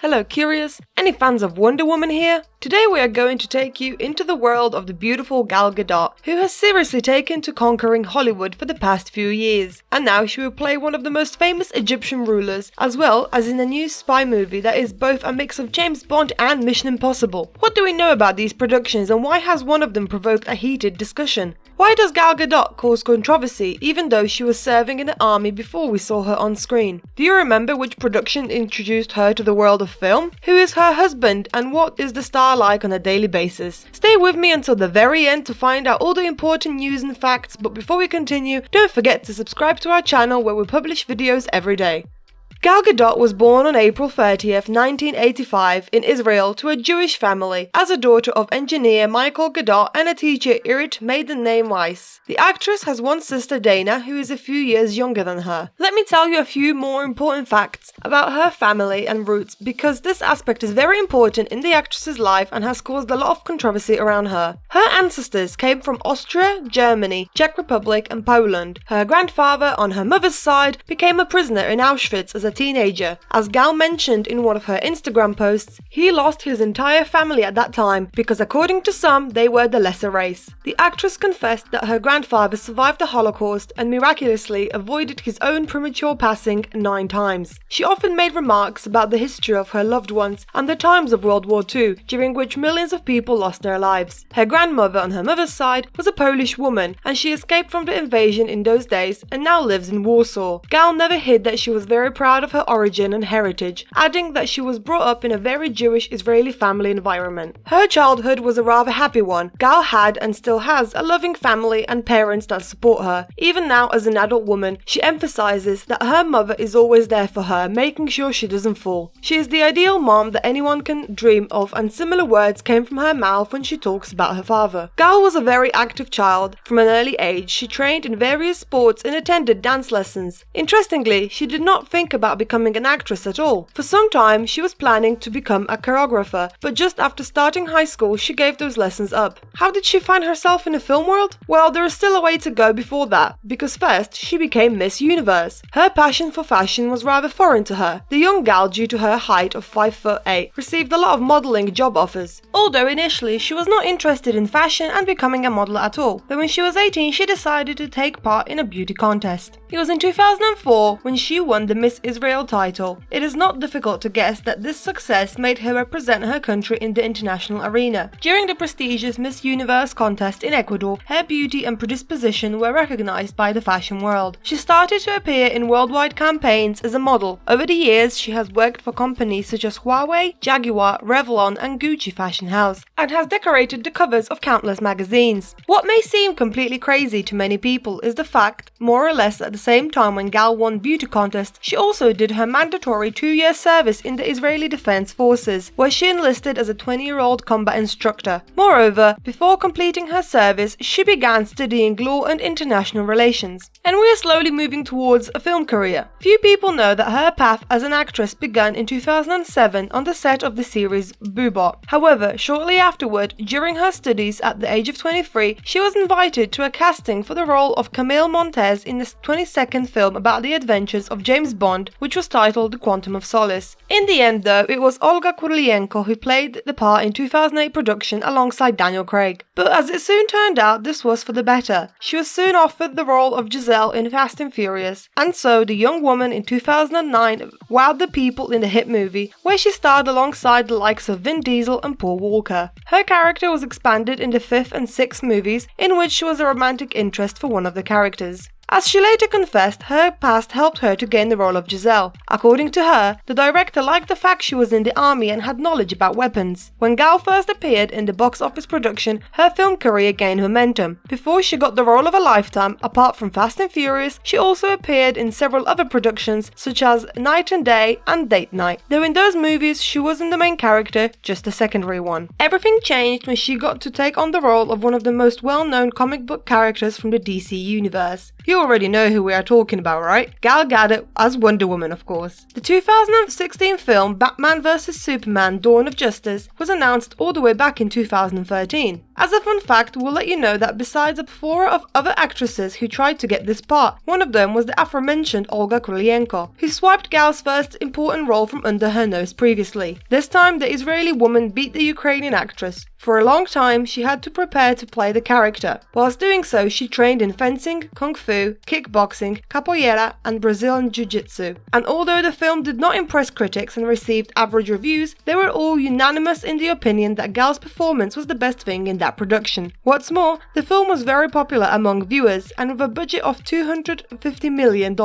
Hello curious, any fans of Wonder Woman here? Today we are going to take you into the world of the beautiful Gal Gadot, who has seriously taken to conquering Hollywood for the past few years, and now she will play one of the most famous Egyptian rulers, as well as in a new spy movie that is both a mix of James Bond and Mission Impossible. What do we know about these productions and why has one of them provoked a heated discussion? Why does Gal Gadot cause controversy even though she was serving in the army before we saw her on screen? Do you remember which production introduced her to the world of film? Who is her husband and what is the star like on a daily basis? Stay with me until the very end to find out all the important news and facts, but before we continue, don't forget to subscribe to our channel where we publish videos every day. Gal Gadot was born on April 30th, 1985 in Israel to a Jewish family as a daughter of engineer Michael Gadot and a teacher Irit maiden name Weiss. The actress has one sister Dana who is a few years younger than her. Let me tell you a few more important facts about her family and roots because this aspect is very important in the actress's life and has caused a lot of controversy around her. Her ancestors came from Austria, Germany, Czech Republic and Poland. Her grandfather on her mother's side became a prisoner in Auschwitz as a teenager. As Gal mentioned in one of her Instagram posts, he lost his entire family at that time because according to some, they were the lesser race. The actress confessed that her grandfather survived the Holocaust and miraculously avoided his own premature passing 9 times. She often made remarks about the history of her loved ones and the times of World War II, during which millions of people lost their lives. Her grandmother on her mother's side was a Polish woman and she escaped from the invasion in those days and now lives in Warsaw. Gal never hid that she was very proud of her origin and heritage, adding that she was brought up in a very Jewish Israeli family environment. Her childhood was a rather happy one. Gal had and still has a loving family and parents that support her. Even now as an adult woman, she emphasizes that her mother is always there for her, making sure she doesn't fall. She is the ideal mom that anyone can dream of and similar words came from her mouth when she talks about her father. Gal was a very active child. From an early age, she trained in various sports and attended dance lessons. Interestingly, she did not think about becoming an actress at all. For some time, she was planning to become a choreographer, but just after starting high school, she gave those lessons up. How did she find herself in the film world? Well, there is still a way to go before that, because first, she became Miss Universe. Her passion for fashion was rather foreign to her. The young gal, due to her height of 5'8", received a lot of modeling job offers. Although initially, she was not interested in fashion and becoming a model at all, but when she was 18, she decided to take part in a beauty contest. It was in 2004 when she won the Miss Israel title. It is not difficult to guess that this success made her represent her country in the international arena. During the prestigious Miss Universe contest in Ecuador, her beauty and predisposition were recognized by the fashion world. She started to appear in worldwide campaigns as a model. Over the years, she has worked for companies such as Huawei, Jaguar, Revlon and Gucci Fashion House, and has decorated the covers of countless magazines. What may seem completely crazy to many people is the fact, more or less at the same time when Gal won beauty contest, she also did her mandatory 2-year service in the Israeli Defense Forces, where she enlisted as a 20-year-old combat instructor. Moreover, before completing her service, she began studying law and international relations. And we are slowly moving towards a film career. Few people know that her path as an actress began in 2007 on the set of the series Boobot. However, shortly afterward, during her studies at the age of 23, she was invited to a casting for the role of Camille Montez in the 22nd film about the adventures of James Bond, which was titled The Quantum of Solace. In the end though, it was Olga Kurylenko who played the part in 2008 production alongside Daniel Craig. But as it soon turned out, this was for the better. She was soon offered the role of Giselle in Fast and Furious, and so the young woman in 2009 wowed the people in the hit movie, where she starred alongside the likes of Vin Diesel and Paul Walker. Her character was expanded in the 5th and 6th movies, in which she was a romantic interest for one of the characters. As she later confessed, her past helped her to gain the role of Giselle. According to her, the director liked the fact she was in the army and had knowledge about weapons. When Gal first appeared in the box office production, her film career gained momentum. Before she got the role of a lifetime, apart from Fast and Furious, she also appeared in several other productions such as Night and Day and Date Night. Though in those movies, she wasn't the main character, just a secondary one. Everything changed when she got to take on the role of one of the most well-known comic book characters from the DC universe. You already know who we are talking about, right? Gal Gadot as Wonder Woman, of course. The 2016 film Batman vs Superman: Dawn of Justice was announced all the way back in 2013. As a fun fact, we'll let you know that besides a plethora of other actresses who tried to get this part, one of them was the aforementioned Olga Kurylenko, who swiped Gal's first important role from under her nose previously. This time, the Israeli woman beat the Ukrainian actress. For a long time, she had to prepare to play the character. Whilst doing so, she trained in fencing, kung fu, kickboxing, capoeira, and Brazilian jiu-jitsu. And although the film did not impress critics and received average reviews, they were all unanimous in the opinion that Gal's performance was the best thing in that production. What's more, the film was very popular among viewers, and with a budget of $250 million,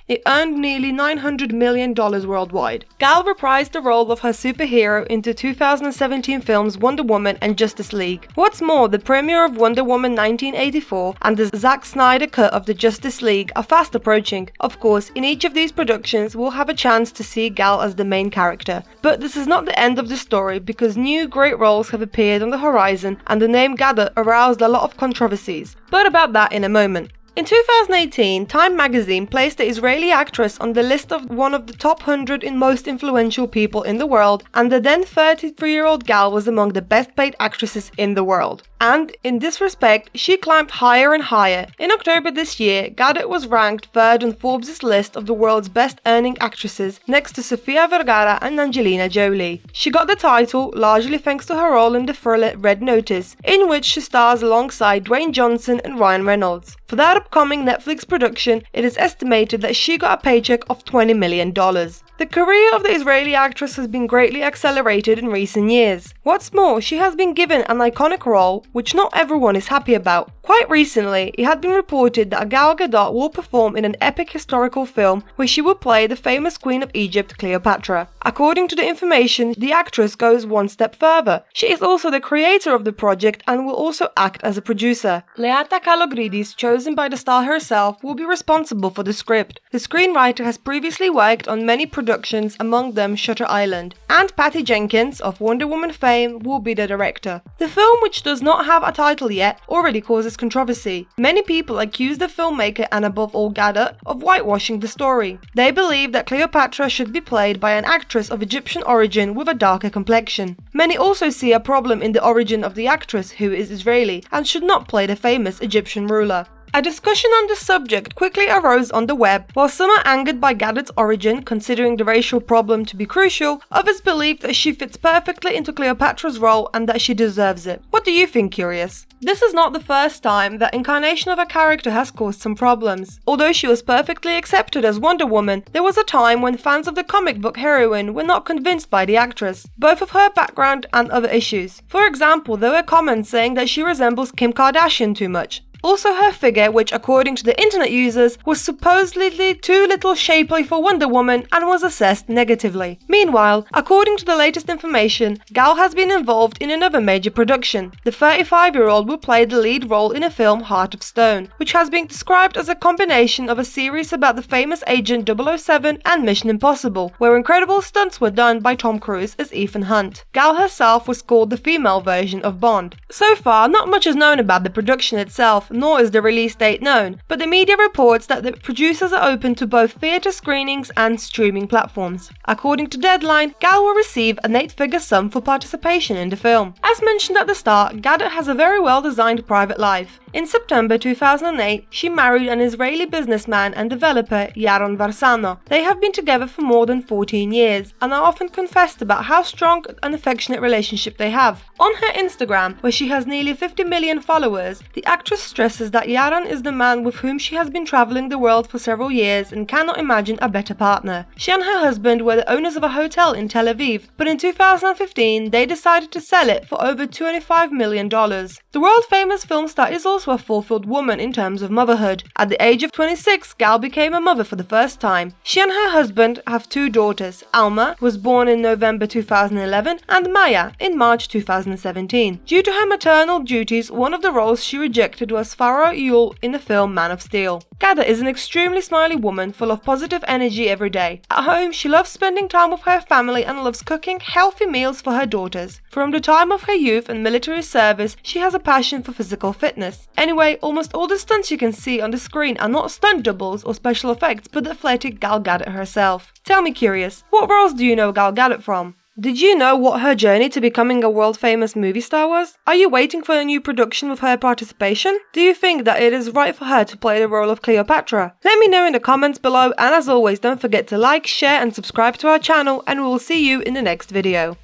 it earned nearly $900 million worldwide. Gal reprised the role of her superhero in the 2017 films Wonder Woman and Justice League. What's more, the premiere of Wonder Woman 1984 and the Zack Snyder cut of the Justice League are fast approaching. Of course, in each of these productions, we'll have a chance to see Gal as the main character. But this is not the end of the story, because new great roles have appeared on the horizon and the name Gadot aroused a lot of controversies. But about that in a moment. In 2018, Time magazine placed the Israeli actress on the list of one of the top 100 most influential people in the world, and the then 33-year-old Gal was among the best paid actresses in the world. And in this respect, she climbed higher and higher. In October this year, Gadot was ranked third on Forbes' list of the world's best earning actresses, next to Sofia Vergara and Angelina Jolie. She got the title largely thanks to her role in the thriller Red Notice, in which she stars alongside Dwayne Johnson and Ryan Reynolds. For that upcoming Netflix production, it is estimated that she got a paycheck of $20 million. The career of the Israeli actress has been greatly accelerated in recent years. What's more, she has been given an iconic role which not everyone is happy about. Quite recently, it had been reported that Gal Gadot will perform in an epic historical film where she will play the famous Queen of Egypt, Cleopatra. According to the information, the actress goes one step further. She is also the creator of the project and will also act as a producer. Leata Kalogridis, chosen by the star herself, will be responsible for the script. The screenwriter has previously worked on many productions, among them Shutter Island. And Patty Jenkins, of Wonder Woman fame, will be the director. The film, which does not have a title yet, already causes controversy. Many people accuse the filmmaker, and above all Gadot, of whitewashing the story. They believe that Cleopatra should be played by an actress of Egyptian origin with a darker complexion. Many also see a problem in the origin of the actress, who is Israeli, and should not play the famous Egyptian ruler. A discussion on this subject quickly arose on the web. While some are angered by Gadot's origin, considering the racial problem to be crucial, others believe that she fits perfectly into Cleopatra's role and that she deserves it. What do you think, Curious? This is not the first time that incarnation of a character has caused some problems. Although she was perfectly accepted as Wonder Woman, there was a time when fans of the comic book heroine were not convinced by the actress, both of her background and other issues. For example, there were comments saying that she resembles Kim Kardashian too much. Also, her figure, which according to the internet users was supposedly too little shapely for Wonder Woman and was assessed negatively. Meanwhile, according to the latest information, Gal has been involved in another major production. The 35-year-old will play the lead role in a film, Heart of Stone, which has been described as a combination of a series about the famous agent 007 and Mission Impossible, where incredible stunts were done by Tom Cruise as Ethan Hunt. Gal herself was called the female version of Bond. So far, not much is known about the production itself, nor is the release date known, but the media reports that the producers are open to both theatre screenings and streaming platforms. According to Deadline, Gal will receive an 8-figure sum for participation in the film. As mentioned at the start, Gadot has a very well-designed private life. In September 2008, she married an Israeli businessman and developer, Yaron Varsano. They have been together for more than 14 years, and are often confessed about how strong and affectionate relationship they have. On her Instagram, where she has nearly 50 million followers, the actress stresses that Yaron is the man with whom she has been traveling the world for several years and cannot imagine a better partner. She and her husband were the owners of a hotel in Tel Aviv, but in 2015 they decided to sell it for over $25 million. The world-famous film star is also a fulfilled woman in terms of motherhood. At the age of 26, Gal became a mother for the first time. She and her husband have 2 daughters. Alma was born in November 2011 and Maya in March 2017. Due to her maternal duties, one of the roles she rejected was as Farah Yule in the film Man of Steel. Gadot is an extremely smiley woman full of positive energy every day. At home, she loves spending time with her family and loves cooking healthy meals for her daughters. From the time of her youth and military service, she has a passion for physical fitness. Anyway, almost all the stunts you can see on the screen are not stunt doubles or special effects, but the athletic Gal Gadot herself. Tell me, curious, what roles do you know Gal Gadot from? Did you know what her journey to becoming a world-famous movie star was? Are you waiting for a new production with her participation? Do you think that it is right for her to play the role of Cleopatra? Let me know in the comments below, and as always, don't forget to like, share and subscribe to our channel, and we will see you in the next video.